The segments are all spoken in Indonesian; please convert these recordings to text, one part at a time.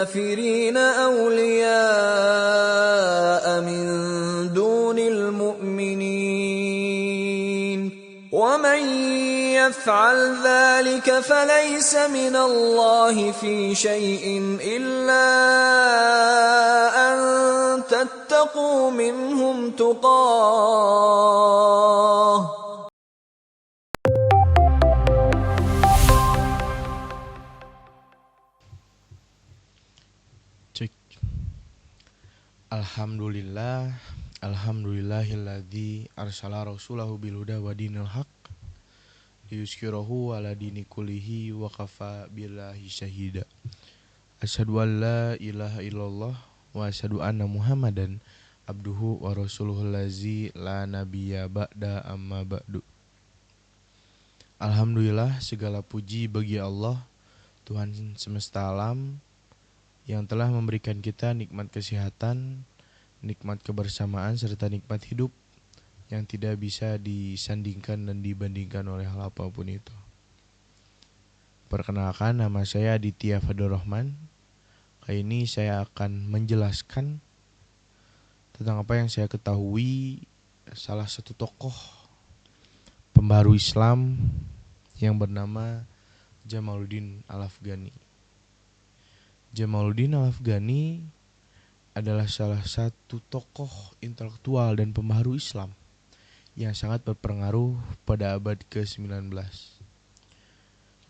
الكافرين أولياء من دون المؤمنين ومن يفعل ذلك فليس من الله في شيء إلا أن تتقوا منهم تقاه. Cek. Alhamdulillah, alhamdulillahilladzi arsala rasulahu bil huda wa dinil haq liyuzhirahu ala dini kullihi wa kafa billahi syahida. Asyhadu an la ilaha illallah wa asyhadu anna Muhammadan abduhu wa rasuluhul lazi la nabiyya ba'da amma ba'du. Alhamdulillah, segala puji bagi Allah, Tuhan semesta alam, yang telah memberikan kita nikmat kesehatan, nikmat kebersamaan, serta nikmat hidup yang tidak bisa disandingkan dan dibandingkan oleh hal apapun itu. Perkenalkan, nama saya Aditya Fadul Rahman. Kali ini saya akan menjelaskan tentang apa yang saya ketahui salah satu tokoh pembaharu Islam yang bernama Jamaluddin Al-Afghani. Jamaluddin Al-Afghani adalah salah satu tokoh intelektual dan pembaharu Islam yang sangat berpengaruh pada abad ke-19.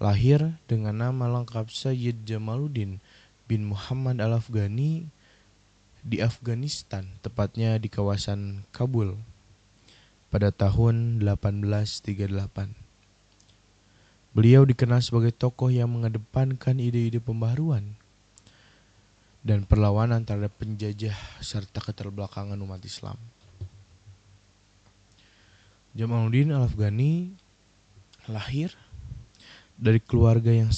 Lahir dengan nama lengkap Sayyid Jamaluddin bin Muhammad Al-Afghani di Afghanistan, tepatnya di kawasan Kabul, pada tahun 1838. Beliau dikenal sebagai tokoh yang mengedepankan ide-ide pembaharuan dan perlawanan terhadap penjajah serta keterbelakangan umat Islam. Jamaluddin Al-Afghani lahir dari keluarga yang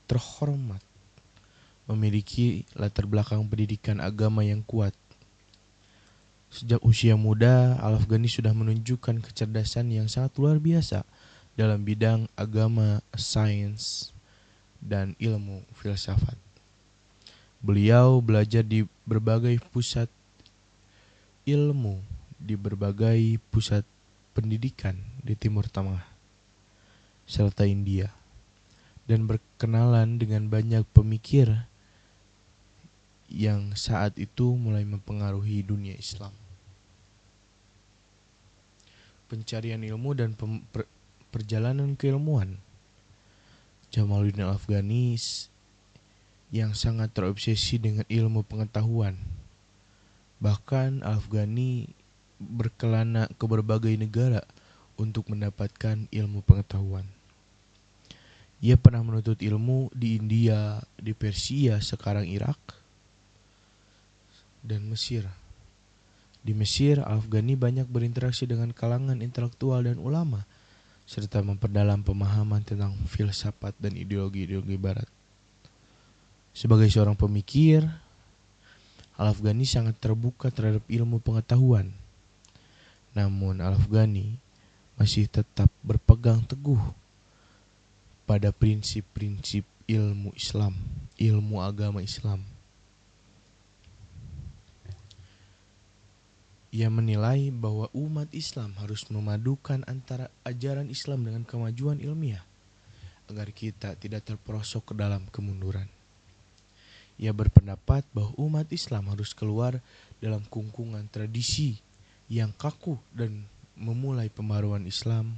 terhormat, memiliki latar belakang pendidikan agama yang kuat. Sejak usia muda, Al-Afghani sudah menunjukkan kecerdasan yang sangat luar biasa dalam bidang agama, sains, dan ilmu filsafat. Beliau belajar di berbagai pusat ilmu, di berbagai pusat pendidikan di Timur Tengah serta India, dan berkenalan dengan banyak pemikir yang saat itu mulai mempengaruhi dunia Islam. Pencarian ilmu dan perjalanan keilmuan Jamaluddin Al-Afghani yang sangat terobsesi dengan ilmu pengetahuan. Bahkan Al-Afghani berkelana ke berbagai negara untuk mendapatkan ilmu pengetahuan. Ia pernah menuntut ilmu di India, di Persia, sekarang Irak, dan Mesir. Di Mesir, Al-Afghani banyak berinteraksi dengan kalangan intelektual dan ulama, serta memperdalam pemahaman tentang filsafat dan ideologi-ideologi barat. Sebagai seorang pemikir, Al-Afghani sangat terbuka terhadap ilmu pengetahuan. Namun Al-Afghani masih tetap berpegang teguh pada prinsip-prinsip ilmu Islam, ilmu agama Islam. Ia menilai bahwa umat Islam harus memadukan antara ajaran Islam dengan kemajuan ilmiah agar kita tidak terperosok ke dalam kemunduran. Ia berpendapat bahwa umat Islam harus keluar dalam kungkungan tradisi yang kaku dan memulai pembaharuan Islam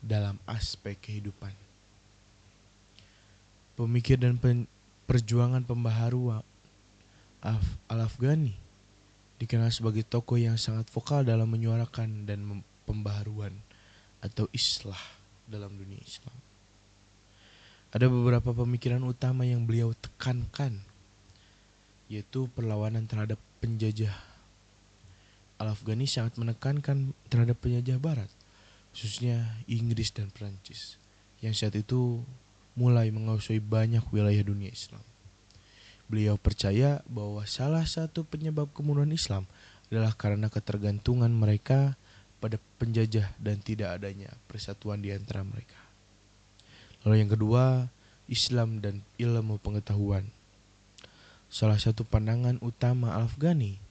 dalam aspek kehidupan. Pemikir dan perjuangan pembaharu Al-Afghani dikenal sebagai tokoh yang sangat vokal dalam menyuarakan dan pembaharuan atau islah dalam dunia Islam. Ada beberapa pemikiran utama yang beliau tekankan, yaitu perlawanan terhadap penjajah. Al-Afghani sangat menekankan terhadap penjajah barat, khususnya Inggris dan Perancis, yang saat itu mulai menguasai banyak wilayah dunia Islam. Beliau percaya bahwa salah satu penyebab kemunduran Islam adalah karena ketergantungan mereka pada penjajah dan tidak adanya persatuan di antara mereka. Lalu yang kedua, Islam dan ilmu pengetahuan. Salah satu pandangan utama Al-Afghani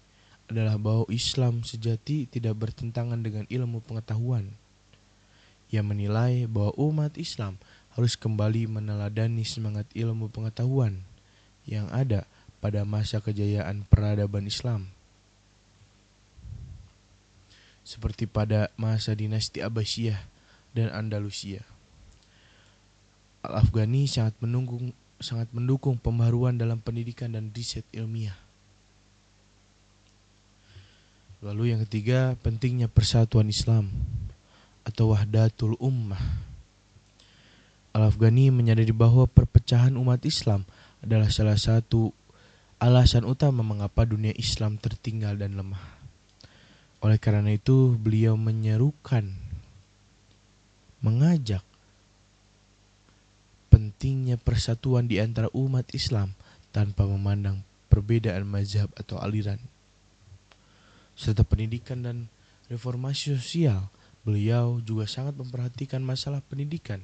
adalah bahwa Islam sejati tidak bertentangan dengan ilmu pengetahuan. Ia menilai bahwa umat Islam harus kembali meneladani semangat ilmu pengetahuan yang ada pada masa kejayaan peradaban Islam, seperti pada masa dinasti Abbasiyah dan Andalusia. Al-Afghani sangat mendukung pembaruan dalam pendidikan dan riset ilmiah. Lalu yang ketiga, pentingnya persatuan Islam atau wahdatul ummah. Al-Afghani menyadari bahwa perpecahan umat Islam adalah salah satu alasan utama mengapa dunia Islam tertinggal dan lemah. Oleh karena itu, beliau mengajak pentingnya persatuan di antara umat Islam tanpa memandang perbedaan mazhab atau aliran. Serta pendidikan dan reformasi sosial, beliau juga sangat memperhatikan masalah pendidikan,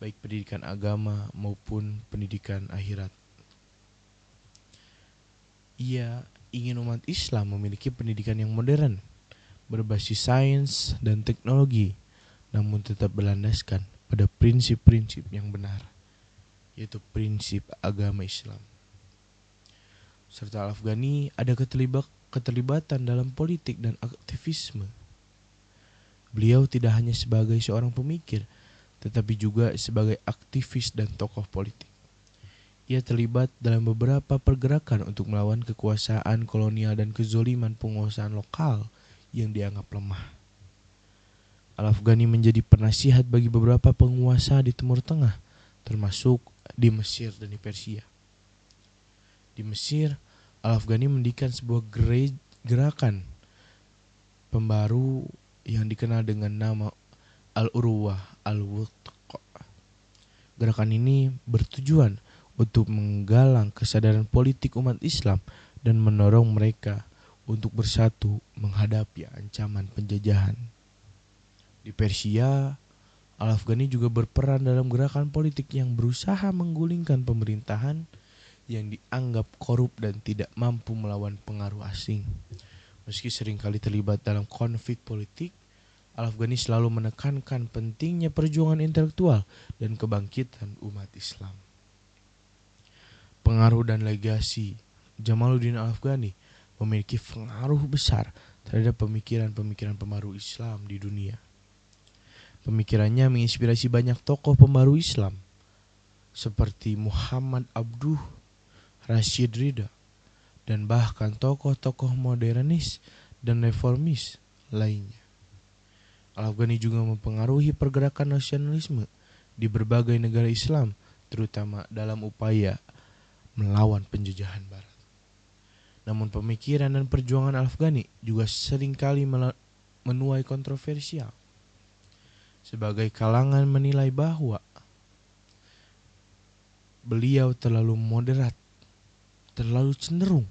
baik pendidikan agama maupun pendidikan akhirat. Ia ingin umat Islam memiliki pendidikan yang modern, berbasis sains dan teknologi, namun tetap berlandaskan pada prinsip-prinsip yang benar, yaitu prinsip agama Islam. Serta Al-Afghani ada keterlibatan dalam politik dan aktivisme. Beliau tidak hanya sebagai seorang pemikir, tetapi juga sebagai aktivis dan tokoh politik. Ia terlibat dalam beberapa pergerakan untuk melawan kekuasaan kolonial dan kezoliman penguasaan lokal yang dianggap lemah. Al-Afghani menjadi penasihat bagi beberapa penguasa di Timur Tengah, termasuk di Mesir dan di Persia. Di Mesir, Al-Afghani mendirikan sebuah gerakan pembaru yang dikenal dengan nama Al-Urwah Al-Wuthqa. Gerakan ini bertujuan untuk menggalang kesadaran politik umat Islam dan mendorong mereka untuk bersatu menghadapi ancaman penjajahan. Di Persia, Al-Afghani juga berperan dalam gerakan politik yang berusaha menggulingkan pemerintahan yang dianggap korup dan tidak mampu melawan pengaruh asing. Meski seringkali terlibat dalam konflik politik, Al-Afghani selalu menekankan pentingnya perjuangan intelektual dan kebangkitan umat Islam. Pengaruh dan legasi Jamaluddin Al-Afghani memiliki pengaruh besar terhadap pemikiran-pemikiran pembaru Islam di dunia. Pemikirannya menginspirasi banyak tokoh pembaru Islam seperti Muhammad Abduh, Rashid Ridha, dan bahkan tokoh-tokoh modernis dan reformis lainnya. Al-Afghani juga mempengaruhi pergerakan nasionalisme di berbagai negara Islam, terutama dalam upaya melawan penjajahan Barat. Namun pemikiran dan perjuangan Al-Afghani juga seringkali menuai kontroversial. Sebagai kalangan menilai bahwa beliau terlalu moderat, terlalu cenderung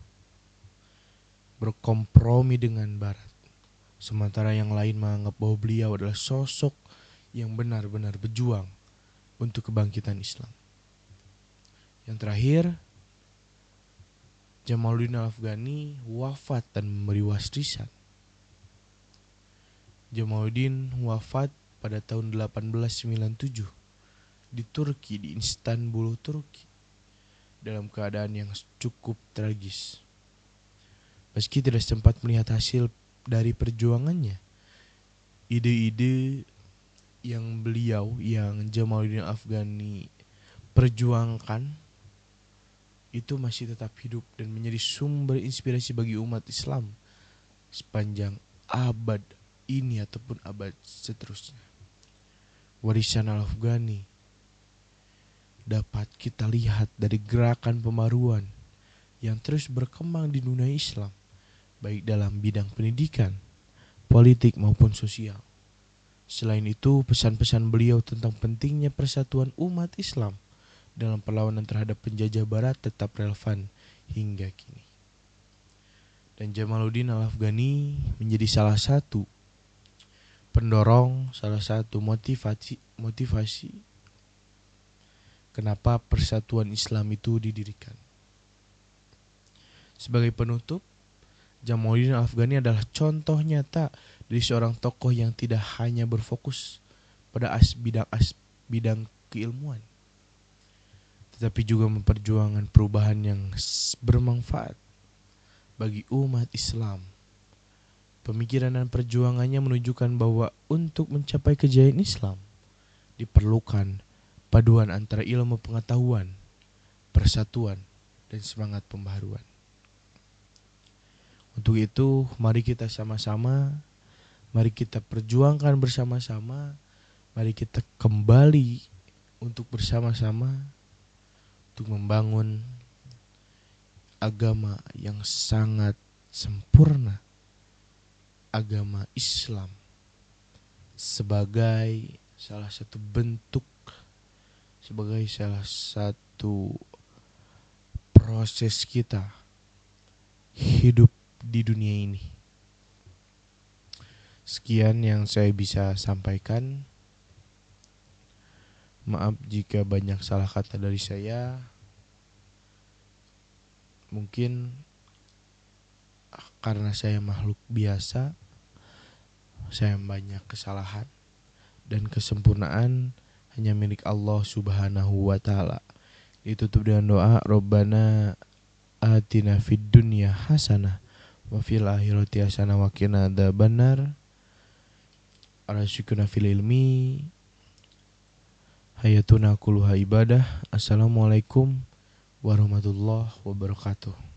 berkompromi dengan Barat. Sementara yang lain menganggap bahwa beliau adalah sosok yang benar-benar berjuang untuk kebangkitan Islam. Yang terakhir, Jamaluddin Al-Afghani wafat dan memberi wasiat. Jamaluddin wafat pada tahun 1897 di Turki, di Istanbul, Turki, dalam keadaan yang cukup tragis. Meski tidak sempat melihat hasil dari perjuangannya, ide-ide yang Jamaluddin Al-Afghani perjuangkan itu masih tetap hidup dan menjadi sumber inspirasi bagi umat Islam sepanjang abad ini ataupun abad seterusnya. Warisan Al-Afghani dapat kita lihat dari gerakan pembaruan yang terus berkembang di dunia Islam, baik dalam bidang pendidikan, politik maupun sosial. Selain itu, pesan-pesan beliau tentang pentingnya persatuan umat Islam dalam perlawanan terhadap penjajah Barat tetap relevan hingga kini. Dan Jamaluddin Al-Afghani menjadi salah satu pendorong, salah satu motivasi kenapa persatuan Islam itu didirikan. Sebagai penutup, Jamaluddin Al-Afghani adalah contoh nyata dari seorang tokoh yang tidak hanya berfokus pada bidang keilmuan, tetapi juga memperjuangkan perubahan yang bermanfaat bagi umat Islam. Pemikiran dan perjuangannya menunjukkan bahwa untuk mencapai kejayaan Islam diperlukan paduan antara ilmu pengetahuan, persatuan, dan semangat pembaharuan. Untuk itu, mari kita sama-sama, mari kita perjuangkan bersama-sama, mari kita kembali untuk bersama-sama untuk membangun agama yang sangat sempurna, agama Islam, sebagai salah satu bentuk, sebagai salah satu proses kita hidup di dunia ini. Sekian yang saya bisa sampaikan. Maaf jika banyak salah kata dari saya. Mungkin karena saya makhluk biasa, saya banyak kesalahan, dan kesempurnaan hanya milik Allah Subhanahu wa ta'ala. Ditutup dengan doa, Rabbana atina fid dunya hasanah wa fil akhirati hasanah wa qina adzabannar. Arasyukuna fil ilmi hayatuna kulluha ibadah. Assalamualaikum warahmatullahi wabarakatuh.